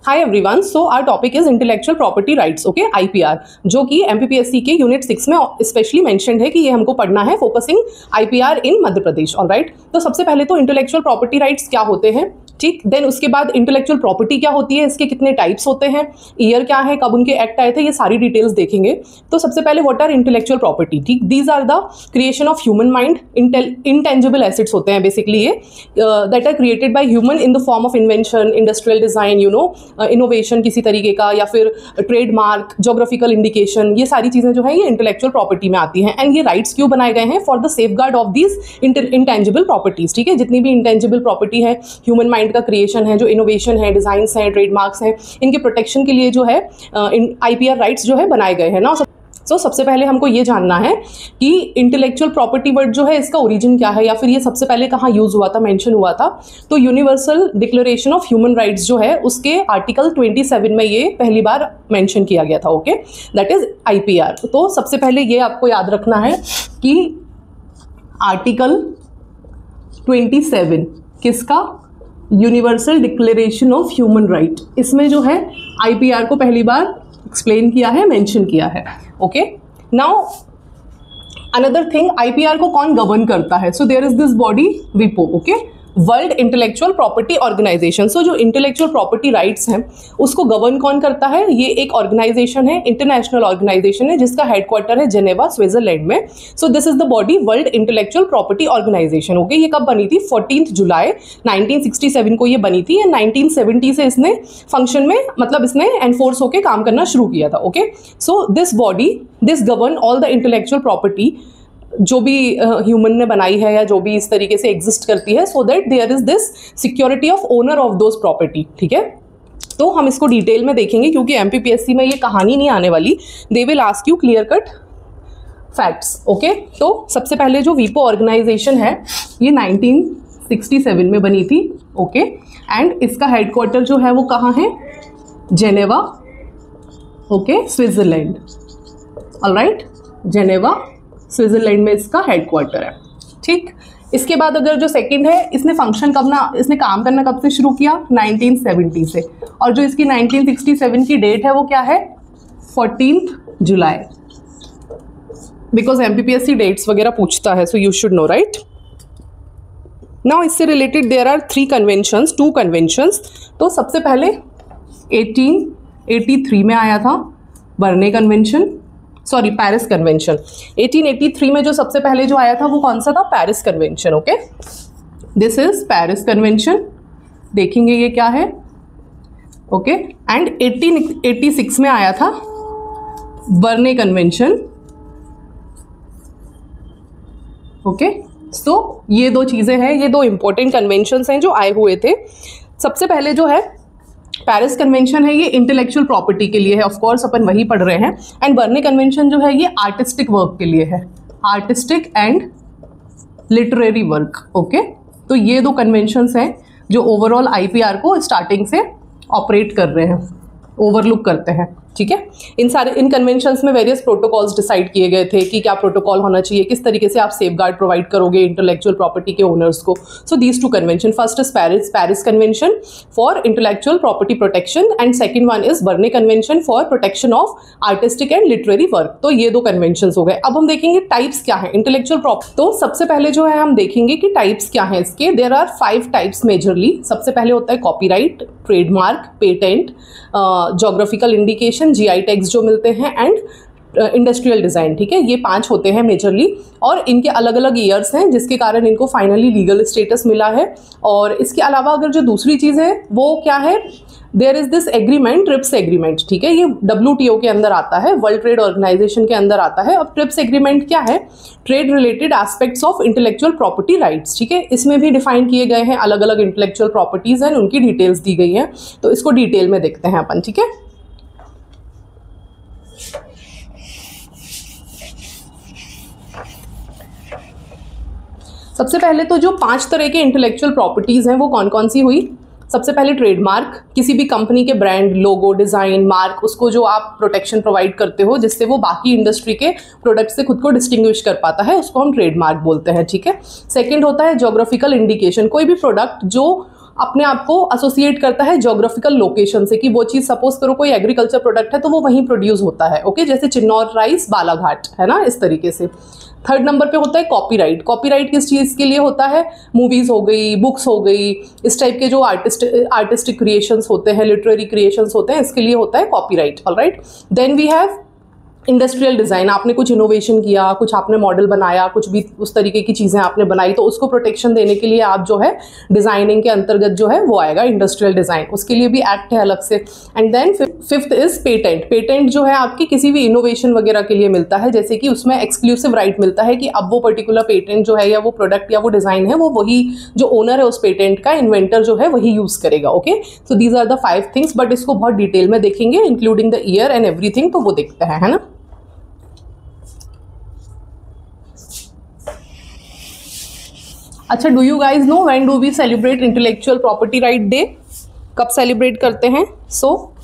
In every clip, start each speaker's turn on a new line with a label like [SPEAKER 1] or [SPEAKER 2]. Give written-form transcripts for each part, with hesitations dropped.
[SPEAKER 1] Hi everyone, so our topic is intellectual property rights, okay, IPR, जो कि MPPSC के unit 6 में specially mentioned है कि ये हमको पढ़ना है, फोकसिंग आईपीआर इन मध्य प्रदेश। ऑलराइट, तो सबसे पहले तो इंटेलेक्चुअल प्रॉपर्टी राइट्स क्या होते हैं, ठीक। देन उसके बाद इंटेलेक्चुअल प्रॉपर्टी क्या होती है, इसके कितने टाइप्स होते हैं, ईयर क्या है, कब उनके एक्ट आए थे, ये सारी डिटेल्स देखेंगे। तो सबसे पहले व्हाट आर इंटेलेक्चुअल प्रॉपर्टी, ठीक। These are the creation of human mind, intangible assets होते हैं बेसिकली ये, that are created by human in the form of invention, industrial design, you know, innovation किसी तरीके का, या फिर ट्रेडमार्क, जोग्राफिकल इंडिकेशन, ये सारी चीजें जो है ये इंटेलेक्चुअल प्रॉपर्टी में आती हैं। एंड ये राइट्स क्यों बनाए गए हैं, for the safeguard of these intangible properties, ठीक है। जितनी भी इंटेंजिबल प्रॉपर्टी है, ह्यूमन माइंड का क्रिएशन है, जो इनोवेशन है, डिजाइन्स हैं, ट्रेडमार्क्स हैं, इनके प्रोटेक्शन के लिए जो है आईपीआर राइट्स जो है बनाए गए हैं ना। सो सबसे पहले हमको ये जानना है कि इंटेलेक्चुअल प्रॉपर्टी वर्ड जो है इसका ओरिजिन क्या है, या फिर ये सबसे पहले कहाँ यूज हुआ था, मेंशन हुआ था। तो universal declaration of human rights जो है उसके आर्टिकल 27 में ये पहली बार मेंशन किया गया था, ओके, दैट इज आईपीआर। तो सबसे पहले ये आपको याद रखना है कि आर्टिकल 27 किसका, universal declaration of human right, इसमें जो है आईपीआर को पहली बार एक्सप्लेन किया है, मेंशन किया है, okay. Now another thing, IPR को कौन गवर्न करता है, so there is this body विपो, okay, world intellectual property organization. So जो इंटेलेक्चुअल प्रॉपर्टी राइट्स हैं उसको गवर्न कौन करता है, ये एक ऑर्गेनाइजेशन है, इंटरनेशनल ऑर्गेनाइजेशन है, जिसका हेडक्वार्टर है जेनेवा, स्विट्जरलैंड में। So this is the body world intellectual property organization, okay. ये कब बनी थी, 14 जुलाई 1967 को ये बनी थी। 1970 से इसने फंक्शन में, मतलब इसने एनफोर्स होकर काम करना शुरू किया था, okay. So this body, this govern all the intellectual property जो भी ह्यूमन ने बनाई है या जो भी इस तरीके से एग्जिस्ट करती है, so that there is this security of owner of those property, ठीक है। तो हम इसको डिटेल में देखेंगे क्योंकि एमपीपीएससी में ये कहानी नहीं आने वाली, they will ask you clear cut facts, okay. तो सबसे पहले जो वीपो ऑर्गेनाइजेशन है ये 1967 में बनी थी, ओके, एंड इसका हेडक्वार्टर जो है वो कहाँ है, Geneva, okay, Switzerland. Alright, Geneva Switzerland में इसका हेडक्वार्टर है, ठीक। इसके बाद अगर जो सेकंड है, इसने फंक्शन कब ना, इसने काम करना कब से शुरू किया, 1970 से, और जो इसकी 1967 की डेट है वो क्या है, 14 जुलाई, बिकॉज एमपीपीएससी डेट्स वगैरह पूछता है, so you should know, right. Now इससे related there are 3 conventions, 2 conventions. तो सबसे पहले 1883 में आया था Berne convention, sorry Paris convention. 1883 में जो सबसे पहले जो आया था वो कौन सा था, Paris convention, okay. This is Paris convention, देखेंगे ये क्या है, ओके। एंड 1886 में आया था बर्ने कन्वेंशन, ओके। सो ये 2 चीजें हैं, ये 2 इंपॉर्टेंट कन्वेंशंस हैं जो आए हुए थे। सबसे पहले जो है पेरिस कन्वेंशन है, ये इंटेलेक्चुअल प्रॉपर्टी के लिए है, ऑफ कोर्स अपन वही पढ़ रहे हैं। एंड बर्ने कन्वेंशन जो है ये आर्टिस्टिक वर्क के लिए है, artistic and literary work, okay. तो ये 2 कन्वेंशंस हैं जो ओवरऑल आईपीआर को स्टार्टिंग से ऑपरेट कर रहे हैं, ओवरलुक करते हैं, ठीक है। इन कन्वेंशंस में वेरियस प्रोटोकॉल्स डिसाइड किए गए थे कि क्या प्रोटोकॉल होना चाहिए, किस तरीके से आप सेफगार्ड प्रोवाइड करोगे इंटेलेक्चुअल प्रॉपर्टी के ओनर्स को। So these 2 convention, first is Paris convention for intellectual property protection, and second one is Berne convention for protection of artistic and literary work. तो ये 2 कन्वेंशन हो गए। अब हम देखेंगे टाइप्स क्या है इंटेलेक्चुअल प्रॉपर्टी। तो सबसे पहले जो है हम देखेंगे कि टाइप्स क्या है इसके। There are 5 types majorly. सबसे पहले होता है copyright, trademark, patent, geographical indication, GI tags जो मिलते हैं, एंड इंडस्ट्रियल डिजाइन, ठीक है। ये 5 होते हैं मेजरली, और इनके अलग अलग ईयर्स हैं जिसके कारण इनको फाइनली लीगल स्टेटस मिला है। और इसके अलावा अगर जो दूसरी चीज़ है वो क्या है, there is this agreement, TRIPS agreement, ठीक है। ये WTO के अंदर आता है, वर्ल्ड ट्रेड ऑर्गेनाइजेशन के अंदर आता है। अब ट्रिप्स एग्रीमेंट क्या है, trade related aspects of intellectual property rights, ठीक है। इसमें भी डिफाइन किए गए हैं अलग अलग इंटेलेक्चुअल प्रॉपर्टीज हैं, उनकी डिटेल्स दी गई हैं। तो इसको डिटेल में देखते हैं अपन, ठीक है। सबसे पहले तो जो 5 तरह के इंटेलेक्चुअल प्रॉपर्टीज हैं वो कौन कौन सी हुई। सबसे पहले ट्रेडमार्क, किसी भी कंपनी के ब्रांड, लोगो, डिजाइन, मार्क, उसको जो आप प्रोटेक्शन प्रोवाइड करते हो जिससे वो बाकी इंडस्ट्री के प्रोडक्ट से खुद को डिस्टिंग्विश कर पाता है, उसको हम ट्रेडमार्क बोलते हैं, ठीक है। सेकंड होता है ज्योग्राफिकल इंडिकेशन, कोई भी प्रोडक्ट जो अपने आप को एसोसिएट करता है ज्योग्राफिकल लोकेशन से, कि वो चीज़ सपोज करो कोई एग्रीकल्चर प्रोडक्ट है तो वो वहीं प्रोड्यूस होता है, ओके, जैसे चिन्नौर राइस बालाघाट, है ना, इस तरीके से। थर्ड नंबर पे होता है कॉपीराइट। कॉपीराइट किस चीज़ के लिए होता है? मूवीज़ हो गई, बुक्स हो गई, इस टाइप के जो आर्टिस्टिक क्रिएशंस होते हैं, लिटरेरी क्रिएशंस होते हैं, इसके लिए होता है copyright. Alright, then we have industrial design. आपने कुछ इनोवेशन किया, कुछ आपने मॉडल बनाया, कुछ भी उस तरीके की चीज़ें आपने बनाई, तो उसको प्रोटेक्शन देने के लिए आप जो है डिज़ाइनिंग के अंतर्गत जो है वो आएगा इंडस्ट्रियल डिज़ाइन, उसके लिए भी एक्ट है अलग से। And then fifth is patent. Patent जो है आपकी किसी भी इनोवेशन वगैरह के लिए मिलता है, जैसे कि उसमें एक्सक्लूसिव राइट मिलता है कि अब वो पर्टिकुलर पेटेंट जो है या वो प्रोडक्ट या वो डिज़ाइन है वो वही जो ओनर है उस पेटेंट का, इन्वेंटर जो है वही यूज़ करेगा। Okay, so these are the 5 things, but इसको बहुत डिटेल में देखेंगे including the year and everything, तो वो देखते हैं, है ना। अच्छा, do you guys know when do we celebrate intellectual property right day? कब सेलिब्रेट करते हैं? So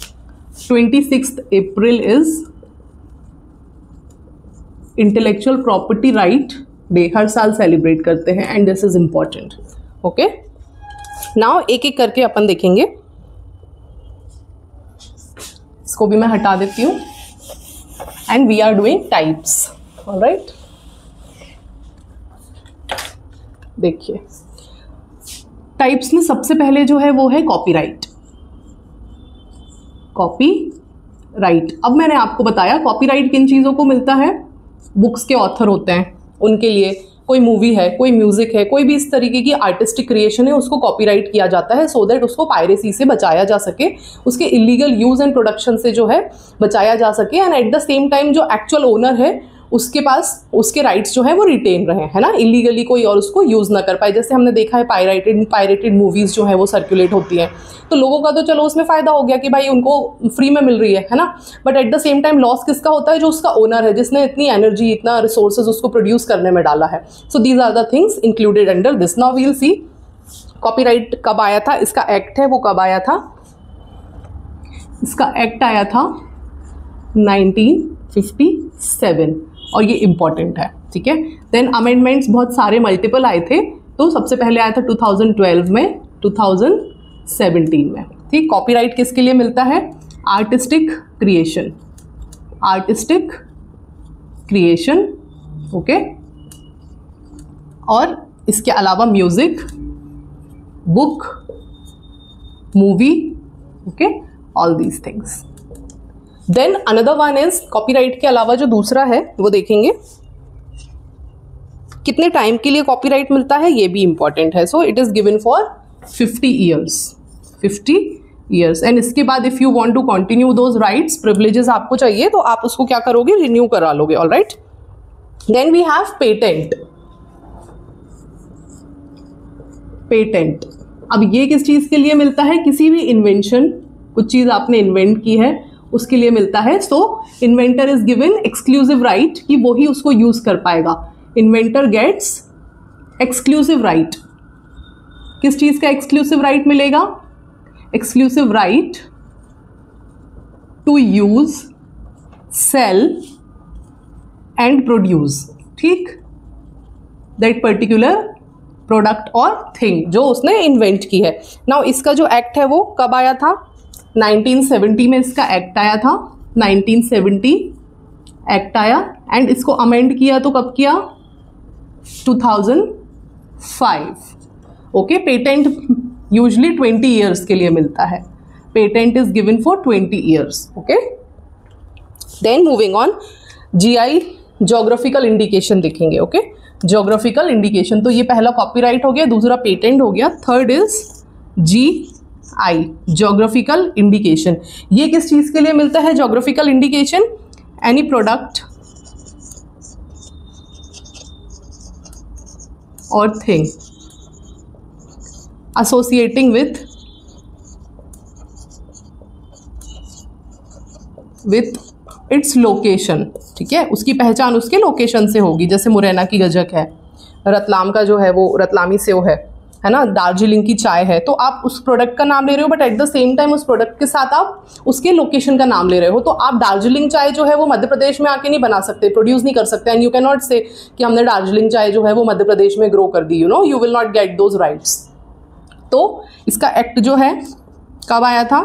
[SPEAKER 1] 26 April is intellectual property right day, हर साल सेलिब्रेट करते हैं, and this is important. Okay, now एक एक करके अपन देखेंगे, इसको भी मैं हटा देती हूँ, and we are doing types. Alright, देखिए टाइप्स में सबसे पहले जो है वो है कॉपीराइट। कॉपीराइट, अब मैंने आपको बताया कॉपीराइट किन चीज़ों को मिलता है? बुक्स के ऑथर होते हैं उनके लिए, कोई मूवी है, कोई म्यूजिक है, कोई भी इस तरीके की आर्टिस्टिक क्रिएशन है, उसको कॉपीराइट किया जाता है सो दैट उसको पायरेसी से बचाया जा सके, उसके इलीगल यूज एंड प्रोडक्शन से जो है बचाया जा सके, and at the same time जो एक्चुअल ओनर है उसके पास उसके राइट्स जो है वो रिटेन रहे, है ना, इलीगली कोई और उसको यूज़ ना कर पाए। जैसे हमने देखा है पायरेटेड मूवीज़ जो है वो सर्कुलेट होती हैं, तो लोगों का तो चलो उसमें फ़ायदा हो गया कि भाई उनको फ्री में मिल रही है ना, but at the same time loss किसका होता है? जो उसका ओनर है, जिसने इतनी एनर्जी, इतना रिसोर्सेज उसको प्रोड्यूस करने में डाला है। So these are the things included under this. Now we will see copyright कब आया था, इसका एक्ट है वो कब आया था? इसका एक्ट आया था 1957, और ये इंपॉर्टेंट है, ठीक है। देन अमेंडमेंट्स बहुत सारे मल्टीपल आए थे, तो सबसे पहले आया था 2012 में, 2017 में, ठीक। कॉपीराइट किसके लिए मिलता है? आर्टिस्टिक क्रिएशन, ओके, और इसके अलावा music, book, movie, okay, all these things. Then another one is copyright के अलावा जो दूसरा है वो देखेंगे, कितने टाइम के लिए कॉपीराइट मिलता है, ये भी इंपॉर्टेंट है। So it is given for 50 years, and इसके बाद if you want to continue those rights, privileges आपको चाहिए तो आप उसको क्या करोगे? रिन्यू करा लोगे। Alright, then we have patent. अब ये किस चीज के लिए मिलता है? किसी भी इन्वेंशन, कुछ चीज आपने इन्वेंट की है उसके लिए मिलता है। So inventor is given exclusive right कि वो ही उसको यूज कर पाएगा। Inventor gets exclusive right. किस चीज का एक्सक्लूसिव राइट मिलेगा? Exclusive right to use, sell and produce, ठीक, दैट पर्टिकुलर प्रोडक्ट और थिंग जो उसने इन्वेंट की है। नाउ इसका जो एक्ट है वो कब आया था? 1970 में इसका एक्ट आया था, 1970 एक्ट आया, एंड इसको अमेंड किया तो कब किया? 2005। ओके, पेटेंट यूजली 20 ईयर्स के लिए मिलता है। Patent is given for 20 years. Okay, then moving on, GI, geographical indication देखेंगे। ओके, ज्योग्राफिकल इंडिकेशन, तो ये पहला कॉपीराइट हो गया, दूसरा पेटेंट हो गया, third is GI, geographical indication. ये किस चीज के लिए मिलता है ज्योग्राफिकल इंडिकेशन? एनी प्रोडक्ट और thing associating with its location, ठीक है, उसकी पहचान उसके लोकेशन से होगी। जैसे मुरैना की गजक है, रतलाम का जो है वो रतलामी सेव है ना, दार्जिलिंग की चाय है, तो आप उस प्रोडक्ट का नाम ले रहे हो, but at the same time उस प्रोडक्ट के साथ आप उसके लोकेशन का नाम ले रहे हो। तो आप दार्जिलिंग चाय जो है वो मध्य प्रदेश में आके नहीं बना सकते, प्रोड्यूस नहीं कर सकते, एंड यू कैन नॉट से कि हमने दार्जिलिंग चाय जो है वो मध्य प्रदेश में ग्रो कर दी, you know, you will not get those rights. तो इसका एक्ट जो है कब आया था?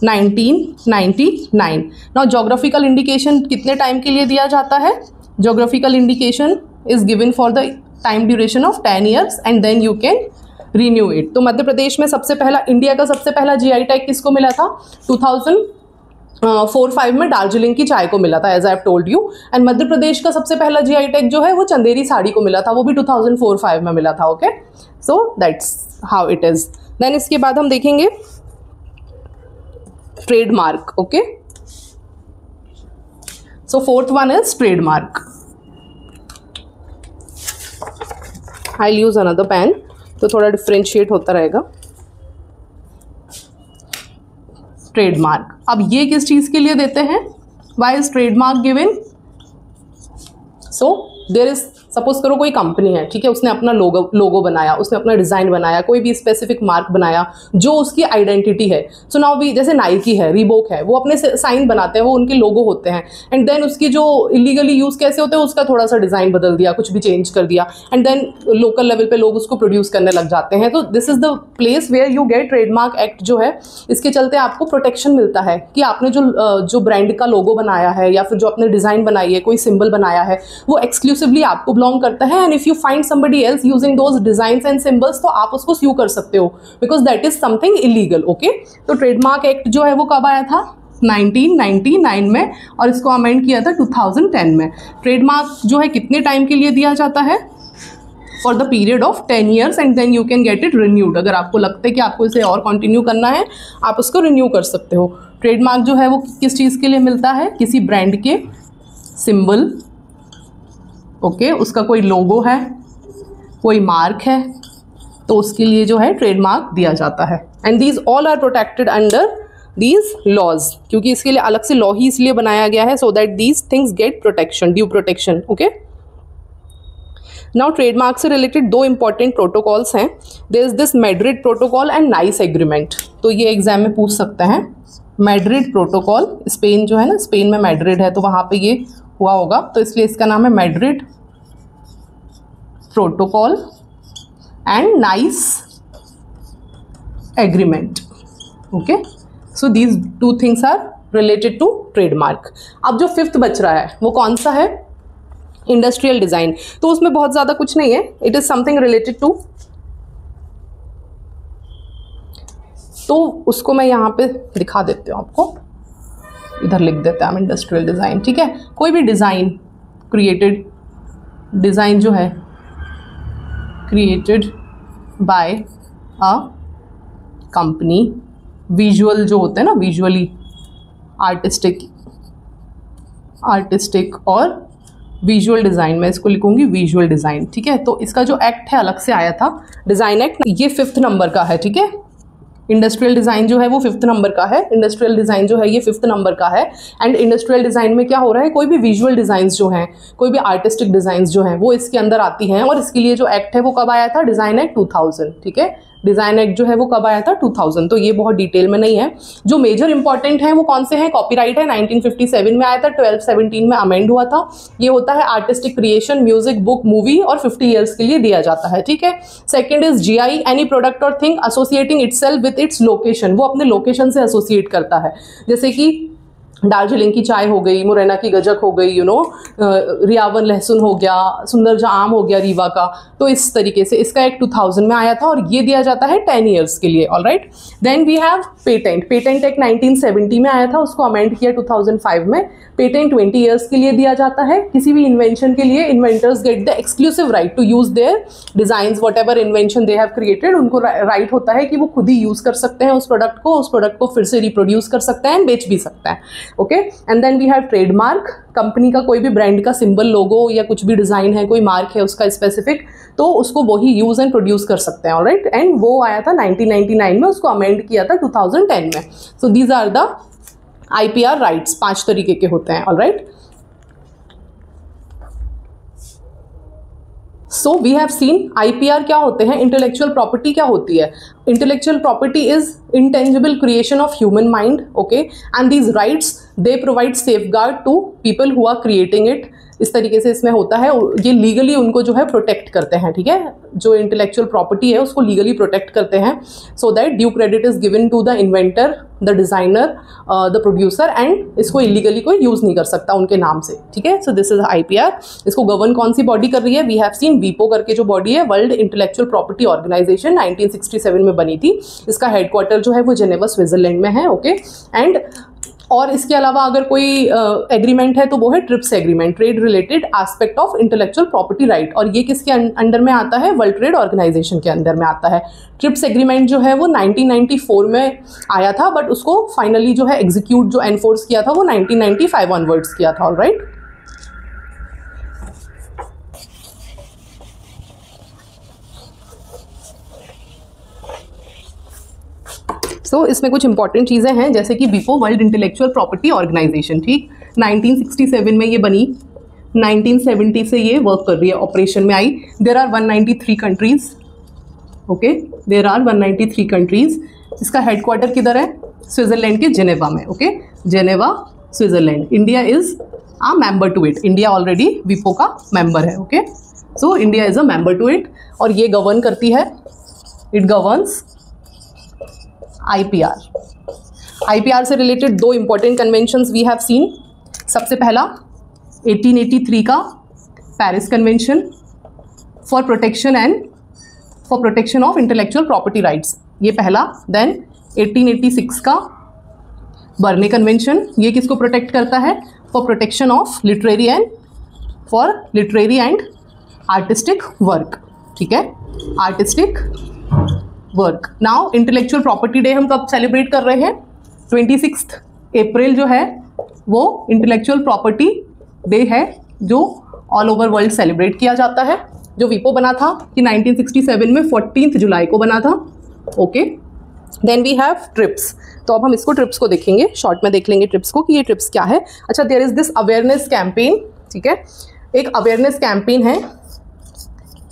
[SPEAKER 1] 1999। नाउ जोग्राफिकल इंडिकेशन कितने टाइम के लिए दिया जाता है? Geographical indication is given for the time duration of 10 years and then you can renew it. तो मध्य प्रदेश में सबसे पहला, इंडिया का सबसे पहला जीआई टैग किसको मिला था? 2004-5 में दार्जिलिंग की चाय को मिला था, as I have told you. And Madhya Pradesh का सबसे पहला जीआई टैग जो है वो चंदेरी साड़ी को मिला था, वो भी 2004-5 में मिला था। Okay, so that's how it is. Then इसके बाद हम देखेंगे trademark. Okay, so fourth one is trademark. I will use another pen, तो थोड़ा डिफ्रेंशिएट होता रहेगा। ट्रेडमार्क, अब ये किस चीज के लिए देते हैं? Why is trademark given? So there is, suppose करो कोई कंपनी है, ठीक है, उसने अपना लोगो बनाया, उसने अपना डिजाइन बनाया, कोई भी स्पेसिफिक मार्क बनाया जो उसकी आइडेंटिटी है। सो नाउ भी, जैसे नाइकी है, रीबॉक है, वो अपने साइन बनाते हैं, वो उनके लोगो होते हैं। एंड देन उसकी जो इलीगली यूज कैसे होते हैं, उसका थोड़ा सा डिजाइन बदल दिया, कुछ भी चेंज कर दिया, एंड देन लोकल लेवल पे लोग उसको प्रोड्यूस करने लग जाते हैं। तो this is the place where you get trademark act जो है, इसके चलते आपको प्रोटेक्शन मिलता है कि आपने जो ब्रांड का लोगो बनाया है या फिर जो अपने डिजाइन बनाई है, कोई सिंबल बनाया है, वो एक्सक्लूसिवली आपको बिलोंग करता है। And if you find somebody else using those designs and symbols, तो आप उसको स्यू कर सकते हो, because that is something illegal. Okay, तो ट्रेडमार्क एक्ट जो है वो कब आया था? 1999 में, और इसको अमेंड किया था 2010 में। ट्रेडमार्क जो है कितने टाइम के लिए दिया जाता है? For the period of 10 years and then you can get it renewed. अगर आपको लगता है कि आपको इसे और कंटिन्यू करना है, आप उसको रिन्यू कर सकते हो। ट्रेडमार्क जो है वो किस चीज़ के लिए मिलता है? किसी ब्रांड के सिंबल, ओके, उसका कोई लोगो है, कोई मार्क है, तो उसके लिए जो है ट्रेडमार्क दिया जाता है। And these all are protected under these laws, क्योंकि इसके लिए अलग से लॉ ही इसलिए बनाया गया है, so that these things get protection, due protection. Okay, now trademark से रिलेटेड दो इंपॉर्टेंट प्रोटोकॉल्स हैं। There is this Madrid protocol and Nice agreement. तो ये एग्जाम में पूछ सकते हैं। मैड्रिड प्रोटोकॉल, स्पेन जो है ना, स्पेन में मैड्रिड है, तो वहाँ पे ये हुआ होगा, तो इसलिए इसका नाम है Madrid protocol and Nice agreement. Okay, so these two things are related to trademark. अब जो फिफ्थ बच रहा है वो कौन सा है? Industrial design. तो उसमें बहुत ज्यादा कुछ नहीं है, it is something related to, तो उसको मैं यहाँ पे दिखा देती हूँ आपको, इधर लिख देते हैं हम इंडस्ट्रियल डिज़ाइन। ठीक है, कोई भी डिज़ाइन क्रिएटेड, डिज़ाइन जो है created by a company, visual जो होते हैं ना, विजुअली आर्टिस्टिक और विजुअल डिज़ाइन, मैं इसको लिखूंगी विजुअल डिज़ाइन। ठीक है, तो इसका जो एक्ट है अलग से आया था, डिज़ाइन एक्ट, ये 5th नंबर का है। ठीक है, इंडस्ट्रियल डिज़ाइन जो है वो 5th नंबर का है, इंडस्ट्रियल डिज़ाइन जो है ये 5th नंबर का है। एंड इंडस्ट्रियल डिज़ाइन में क्या हो रहा है, कोई भी विजुअल डिज़ाइंस जो हैं, कोई भी आर्टिस्टिक डिज़ाइंस जो हैं वो इसके अंदर आती हैं। और इसके लिए जो एक्ट है वो कब आया था? Design act 2000। ठीक है, डिज़ाइन एक्ट जो है वो कब आया था? 2000। तो ये बहुत डिटेल में नहीं है। जो मेजर इंपॉर्टेंट है वो कौन से हैं? कॉपीराइट है, 1957 में आया था, 1217 में अमेंड हुआ था। ये होता है artistic creation, music, book, movie, और 50 ईयर्स के लिए दिया जाता है। ठीक है, second is GI, any product और thing associating itself with its location, वो अपने लोकेशन से एसोसिएट करता है। जैसे कि दार्जिलिंग की चाय हो गई, मुरैना की गजक हो गई, रियावन लहसुन हो गया, सुंदरजा आम हो गया रीवा का। तो इस तरीके से इसका एक 2000 में आया था और ये दिया जाता है 10 ईयर्स के लिए। All right, then we have patent. Patent एक 1970 में आया था, उसको अमेंड किया 2005 में। पेटेंट 20 ईयर्स के लिए दिया जाता है। किसी भी इन्वेंशन के लिए inventors get the exclusive right to use their designs, whatever invention they have created. उनको राइट होता है कि वो खुद ही यूज कर सकते हैं उस प्रोडक्ट को फिर से रिप्रोड्यूस कर सकते हैं, बेच भी सकते हैं। Okay, and then we have trademark. Company का कोई भी ब्रांड का सिंबल, लोगो या कुछ भी डिजाइन है, कोई मार्क है उसका स्पेसिफिक, तो उसको वही यूज एंड प्रोड्यूस कर सकते हैं। ऑलराइट, एंड वो आया था 1999 में, उसको अमेंड किया था 2010 में। So these are the IPR rights, 5 तरीके के होते हैं। Alright, so we have seen IPR क्या होते हैं, इंटेलेक्चुअल प्रॉपर्टी क्या होती है। Intellectual property is intangible creation of human mind, okay, and these rights they provide safeguard to people who are creating it, इस तरीके से इसमें होता है। ये लीगली उनको जो है प्रोटेक्ट करते हैं, ठीक है, जो इंटेलेक्चुअल प्रॉपर्टी है उसको लीगली प्रोटेक्ट करते हैं, so that due credit is given to the inventor, the designer, the producer, and इसको इलीगली कोई यूज़ नहीं कर सकता उनके नाम से, ठीक है। So this is IPR। इसको गवर्न कौन सी बॉडी कर रही है? वी हैव सीन वीपो करके जो बॉडी है, वर्ल्ड इंटेलेक्चुअल प्रॉपर्टी ऑर्गेनाइजेशन, 1967 में बनी थी। इसका हेडक्वार्टर जो है वो जेनेवा स्विट्जरलैंड में है, ओके। एंड और इसके अलावा अगर कोई एग्रीमेंट है तो वो है TRIPS agreement, trade related aspect of intellectual property right, और ये किसके अंडर में आता है? वर्ल्ड ट्रेड ऑर्गेनाइजेशन के अंदर में आता है। ट्रिप्स एग्रीमेंट जो है वो 1994 में आया था, बट उसको फाइनली जो है एग्जीक्यूट जो एनफोर्स किया था वो 1995 ऑनवर्ड्स किया था, ऑलराइट। सो इसमें कुछ इंपॉर्टेंट चीज़ें हैं, जैसे कि वीपो वर्ल्ड इंटेलेक्चुअल प्रॉपर्टी ऑर्गेनाइजेशन, ठीक, 1967 में ये बनी, 1970 से ये वर्क कर रही है, ऑपरेशन में आई। There are 193 countries, okay, there are 193 countries. इसका हेडक्वार्टर किधर है? स्विट्जरलैंड के जेनेवा में, okay, Geneva Switzerland. India is a member to it, India already वीपो का मेंबर है, okay. So India is a member to it, और ये गवर्न करती है, इट गवर्न्स IPR। IPR से रिलेटेड दो important conventions we have seen. सबसे पहला 1883 का Paris convention for protection of intellectual property rights, ये पहला। देन 1886 का बर्ने कन्वेंशन, ये किसको प्रोटेक्ट करता है? For protection of literary and artistic work, ठीक है, artistic work. Now intellectual property day हम कब सेलिब्रेट कर रहे हैं? 26 अप्रैल जो है वो इंटेलेक्चुअल प्रॉपर्टी डे है, जो ऑल ओवर वर्ल्ड सेलिब्रेट किया जाता है। जो वीपो बना था कि 1967 में 14 जुलाई को बना था, ओके। देन वी हैव ट्रिप्स, तो अब हम इसको ट्रिप्स को देखेंगे, शॉर्ट में देख लेंगे ट्रिप्स को कि ये ट्रिप्स क्या है। अच्छा, there is this awareness campaign, ठीक है, एक अवेयरनेस कैंपेन है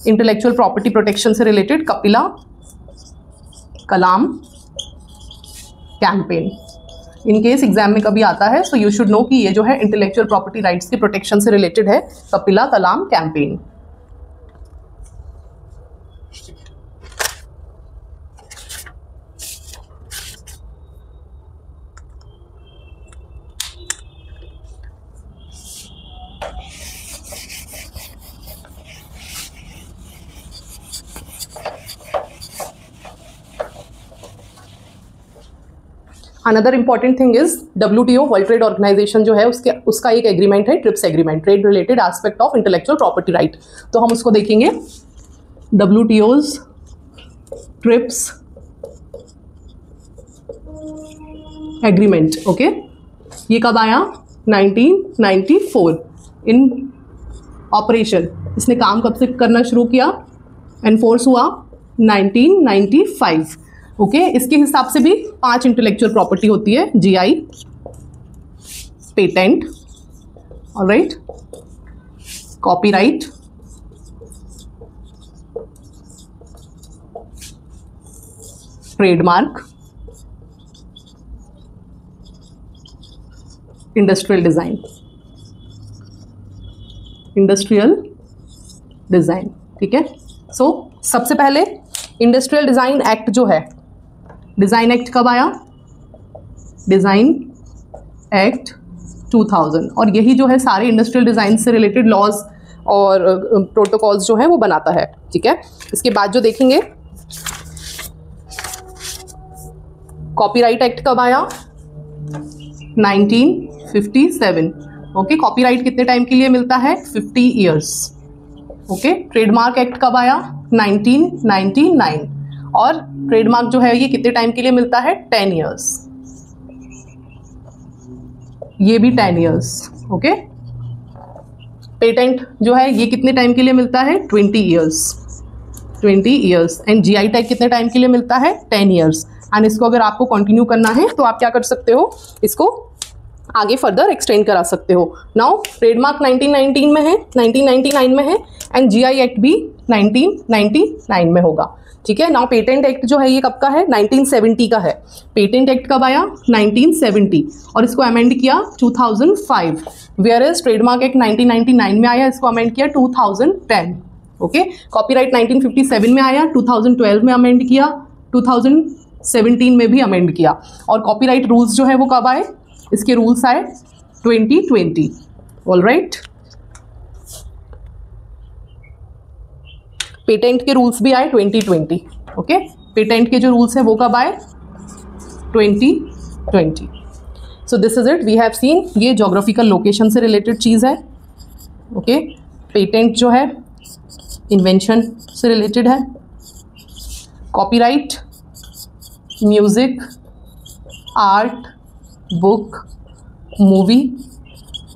[SPEAKER 1] इंटेलेक्चुअल प्रॉपर्टी प्रोटेक्शन से related, Kapila Kalam campaign. In case exam में कभी आता है, सो यू शुड नो कि ये जो है इंटेलेक्चुअल प्रॉपर्टी राइट्स के प्रोटेक्शन से रिलेटेड है, Kapila Kalam campaign. Another important thing is WTO world trade organization जो है उसका एक एग्रीमेंट है, TRIPS agreement, trade related aspect of intellectual property right. तो हम उसको देखेंगे, WTO's ट्रिप्स एग्रीमेंट, ओके। ये कब आया? 1994 इन ऑपरेशन। इसने काम कब से करना शुरू किया? एनफोर्स हुआ 1995, ओके। इसके हिसाब से भी 5 इंटेलेक्चुअल प्रॉपर्टी होती है, GI, patent, alright, copyright, trademark, industrial design, ठीक है। सो सबसे पहले इंडस्ट्रियल डिजाइन एक्ट जो है, डिज़ाइन एक्ट कब आया? डिज़ाइन एक्ट 2000, और यही जो है सारे इंडस्ट्रियल डिज़ाइन से रिलेटेड लॉज और प्रोटोकॉल्स जो है वो बनाता है, ठीक है। इसके बाद जो देखेंगे, कॉपीराइट एक्ट कब आया? 1957, ओके। कॉपीराइट कितने टाइम के लिए मिलता है? 50 ईयर्स, ओके। ट्रेडमार्क एक्ट कब आया? 1999, और ट्रेडमार्क जो है ये कितने टाइम के लिए मिलता है? 10 ईयर्स, ये भी 10 ईयर्स, ओके। पेटेंट जो है ये कितने टाइम के लिए मिलता है? 20 ईयर्स, एंड GI टैग कितने टाइम के लिए मिलता है? 10 ईयर्स। एंड इसको अगर आपको कंटिन्यू करना है तो आप क्या कर सकते हो, इसको आगे फर्दर एक्सटेंड करा सकते हो। नाउ ट्रेडमार्क 1999 में है, एंड GI एक्ट भी 1999 में होगा। ठीक है। नाउ पेटेंट एक्ट जो है ये कब का है? 1970 का है। पेटेंट एक्ट कब आया? 1970, और इसको अमेंड किया 2005। वेयर इज ट्रेडमार्क एक्ट 1999 में आया, इसको अमेंड किया 2010। ओके। कॉपीराइट 1957 में आया, 2012 में अमेंड किया, 2017 में भी अमेंड किया। और कॉपीराइट रूल्स जो है वो कब आए? इसके रूल्स आए 2020। ऑलराइट। पेटेंट के रूल्स भी आए 2020। ओके। पेटेंट के जो रूल्स है वो कब आए? 2020। So this is it, we have seen. ये जोग्राफिकल लोकेशन से रिलेटेड चीज़ है। ओके। पेटेंट जो है इन्वेंशन से रिलेटेड है। Copyright music, art, book, movie,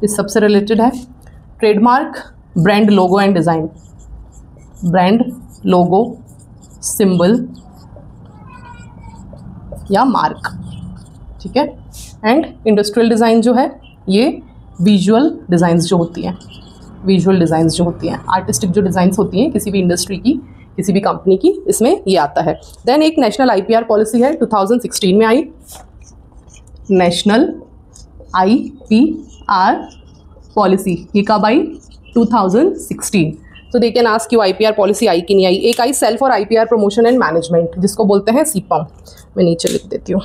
[SPEAKER 1] इस सब से रिलेटेड है। Trademark brand logo and design, brand logo, symbol या मार्क, ठीक है। एंड इंडस्ट्रियल डिज़ाइन जो है ये विजुअल डिज़ाइंस जो होती हैं, विजुअल डिज़ाइंस जो होती हैं, आर्टिस्टिक जो डिज़ाइंस होती हैं किसी भी इंडस्ट्री की, किसी भी कंपनी की, इसमें ये आता है। देन एक नेशनल IPR पॉलिसी है, 2016 में आई। नेशनल IPR पॉलिसी ये कब आई? 2016। तो they can ask you IPR policy आई कि नहीं आई। एक आई सेल्फ और IPR प्रमोशन एंड मैनेजमेंट, जिसको बोलते हैं CPAM। मैं नीचे लिख देती हूँ।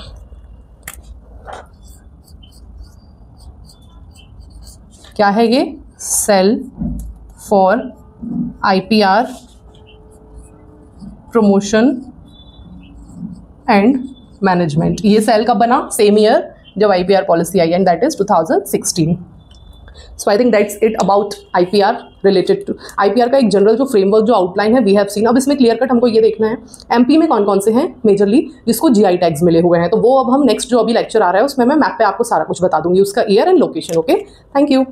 [SPEAKER 1] क्या है ये? Cell for IPR promotion and management. ये सेल कब बना? सेम ईयर जब IPR पॉलिसी आई, and that is 2016। So I think that's it about IPR related to IPR का एक जनरल जो फ्रेमवर्क, जो आउटलाइन है, वी हैव सीन। अब इसमें क्लियर कट हमको ये देखना है MP में कौन कौन से हैं मेजरली जिसको GI टैग्स मिले हुए हैं। तो वो अब हम नेक्स्ट जो अभी लेक्चर आ रहा है उसमें मैं मैप पे आपको सारा कुछ बता दूंगी, उसका year and location. Okay, thank you.